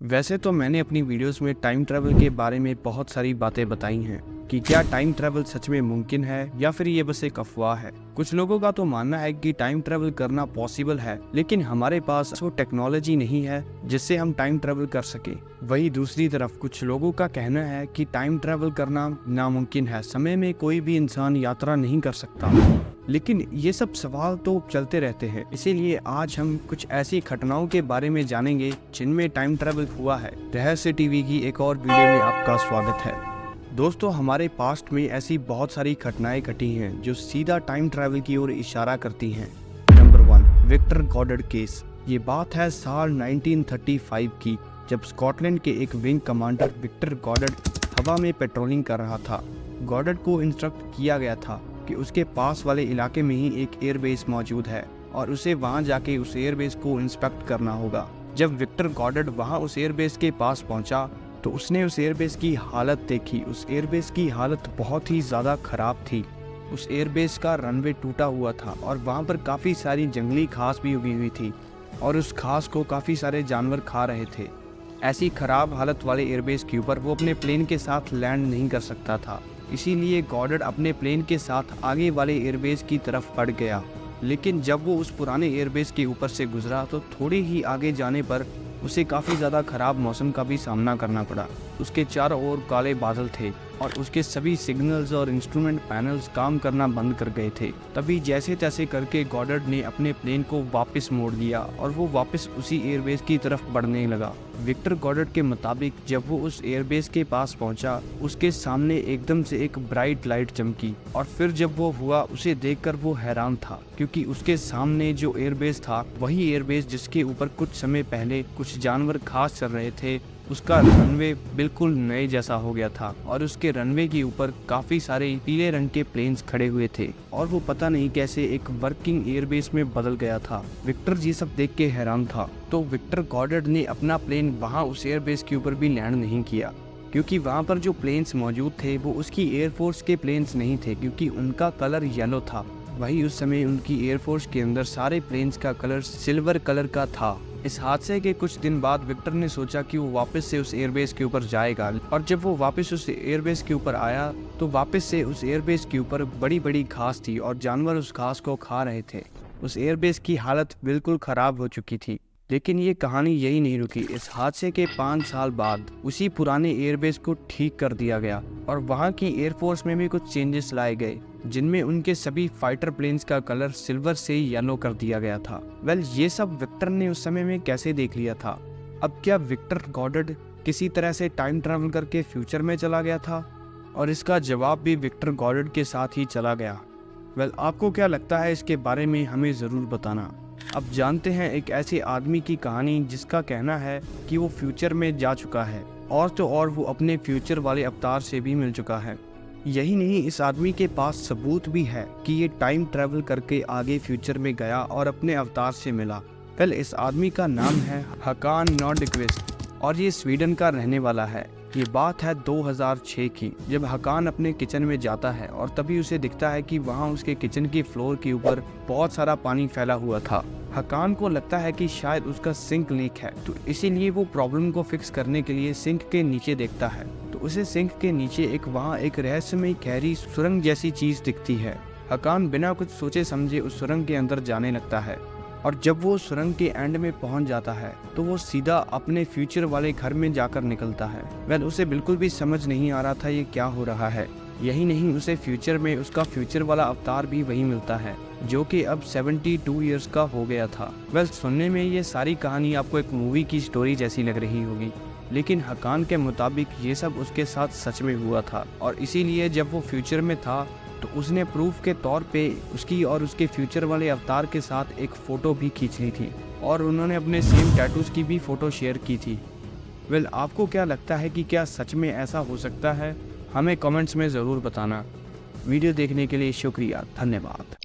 वैसे तो मैंने अपनी वीडियोस में टाइम ट्रैवल के बारे में बहुत सारी बातें बताई हैं कि क्या टाइम ट्रैवल सच में मुमकिन है या फिर ये बस एक अफवाह है। कुछ लोगों का तो मानना है कि टाइम ट्रैवल करना पॉसिबल है, लेकिन हमारे पास वो टेक्नोलॉजी नहीं है जिससे हम टाइम ट्रैवल कर सके। वहीं दूसरी तरफ कुछ लोगों का कहना है कि टाइम ट्रैवल करना नामुमकिन है, समय में कोई भी इंसान यात्रा नहीं कर सकता। लेकिन ये सब सवाल तो चलते रहते हैं, इसीलिए आज हम कुछ ऐसी घटनाओं के बारे में जानेंगे जिनमें टाइम ट्रैवल हुआ है। रहस्य टीवी की एक और वीडियो में आपका स्वागत है। दोस्तों, हमारे पास्ट में ऐसी बहुत सारी घटनाएं घटी हैं जो सीधा टाइम ट्रैवल की ओर इशारा करती हैं। Number 1, Victor Goddard case. ये बात है साल 1935 की, जब स्कॉटलैंड के एक विंग कमांडर विक्टर गॉडर्ड हवा में पेट्रोलिंग कर रहा था। गॉडर्ड को इंस्ट्रक्ट किया गया था कि उसके पास वाले इलाके में ही एक एयरबेस मौजूद है और उसे वहां जाके उस एयरबेस को इंस्पेक्ट करना होगा। जब विक्टर गॉडर्ड वहां उस एयरबेस के पास पहुंचा तो उसने उस एयरबेस की हालत देखी। उस एयरबेस की हालत बहुत ही ज़्यादा ख़राब थी। उस एयरबेस का रनवे टूटा हुआ था और वहाँ पर काफ़ी सारी जंगली घास भी उगी हुई थी और उस घास को काफ़ी सारे जानवर खा रहे थे। ऐसी ख़राब हालत वाले एयरबेस के ऊपर वो अपने प्लेन के साथ लैंड नहीं कर सकता था, इसीलिए गॉडर्ड अपने प्लेन के साथ आगे वाले एयरबेस की तरफ बढ़ गया। लेकिन जब वो उस पुराने एयरबेस के ऊपर से गुजरा तो थोड़ी ही आगे जाने पर उसे काफ़ी ज़्यादा ख़राब मौसम का भी सामना करना पड़ा। उसके चारों ओर काले बादल थे और उसके सभी सिग्नल्स और इंस्ट्रूमेंट पैनल्स काम करना बंद कर गए थे। तभी जैसे तैसे करके गॉडर्ड ने अपने प्लेन को वापस मोड़ लिया और वो वापस उसी एयरबेस की तरफ बढ़ने लगा। विक्टर गॉडर्ड के मुताबिक जब वो उस एयरबेस के पास पहुंचा, उसके सामने एकदम से एक ब्राइट लाइट चमकी और फिर जब वो हुआ, उसे देखकर वो हैरान था, क्योंकि उसके सामने जो एयरबेस था वही एयरबेस जिसके ऊपर कुछ समय पहले कुछ जानवर घास चर रहे थे। उसका रनवे बिल्कुल नए जैसा हो गया था और उसके रनवे के ऊपर काफी सारे पीले रंग के प्लेन्स खड़े हुए थे और वो पता नहीं कैसे एक वर्किंग एयरबेस में बदल गया था। विक्टर ये सब देख के हैरान था, तो विक्टर गॉडर्ड ने अपना प्लेन वहां उस एयरबेस के ऊपर भी लैंड नहीं किया, क्योंकि वहां पर जो प्लेन्स मौजूद थे वो उसकी एयरफोर्स के प्लेन्स नहीं थे, क्योंकि उनका कलर येलो था। वही उस समय उनकी एयरफोर्स के अंदर सारे प्लेन्स का कलर सिल्वर कलर का था। इस हादसे के कुछ दिन बाद विक्टर ने सोचा कि वो वापस से उस एयरबेस के ऊपर जाएगा, और जब वो वापस उस एयरबेस के ऊपर आया तो वापस से उस एयरबेस के ऊपर बड़ी बड़ी घास थी और जानवर उस घास को खा रहे थे। उस एयरबेस की हालत बिल्कुल खराब हो चुकी थी। लेकिन ये कहानी यही नहीं रुकी। इस हादसे के 5 साल बाद उसी पुराने एयरबेस को ठीक कर दिया गया और वहाँ की एयरफोर्स में भी कुछ चेंजेस लाए गए, जिनमें उनके सभी फाइटर प्लेन्स का कलर सिल्वर से येलो कर दिया गया था। ये सब विक्टर ने उस समय में कैसे देख लिया था? अब क्या विक्टर गॉडर्ड किसी तरह से टाइम ट्रैवल करके फ्यूचर में चला गया था? और इसका जवाब भी विक्टर गॉडर्ड के साथ ही चला गया। आपको क्या लगता है इसके बारे में? हमें ज़रूर बताना। अब जानते हैं एक ऐसे आदमी की कहानी जिसका कहना है कि वो फ्यूचर में जा चुका है, और तो और वो अपने फ्यूचर वाले अवतार से भी मिल चुका है। यही नहीं, इस आदमी के पास सबूत भी है कि ये टाइम ट्रैवल करके आगे फ्यूचर में गया और अपने अवतार से मिला। इस आदमी का नाम है हकान नॉर्डक्विस्ट और ये स्वीडन का रहने वाला है। ये बात है 2006 की, जब हकान अपने किचन में जाता है और तभी उसे दिखता है कि वहाँ उसके किचन की फ्लोर के ऊपर बहुत सारा पानी फैला हुआ था। हकान को लगता है कि शायद उसका सिंक लीक है, तो इसीलिए वो प्रॉब्लम को फिक्स करने के लिए सिंक के नीचे देखता है, तो उसे सिंक के नीचे वहाँ एक रहस्यमय गहरी सुरंग जैसी चीज दिखती है। हकान बिना कुछ सोचे समझे उस सुरंग के अंदर जाने लगता है और जब वो सुरंग के एंड में पहुंच जाता है तो वो सीधा अपने फ्यूचर वाले घर में जाकर निकलता है। उसे बिल्कुल भी समझ नहीं आ रहा था ये क्या हो रहा है। यही नहीं, उसे फ्यूचर में उसका फ्यूचर वाला अवतार भी वही मिलता है, जो कि अब 72 इयर्स का हो गया था। सुनने में ये सारी कहानी आपको एक मूवी की स्टोरी जैसी लग रही होगी, लेकिन हकान के मुताबिक ये सब उसके साथ सच में हुआ था, और इसीलिए जब वो फ्यूचर में था तो उसने प्रूफ के तौर पे उसकी और उसके फ्यूचर वाले अवतार के साथ एक फ़ोटो भी खींच ली थी और उन्होंने अपने सेम टैटूज़ की भी फ़ोटो शेयर की थी। आपको क्या लगता है कि क्या सच में ऐसा हो सकता है? हमें कमेंट्स में ज़रूर बताना। वीडियो देखने के लिए शुक्रिया, धन्यवाद।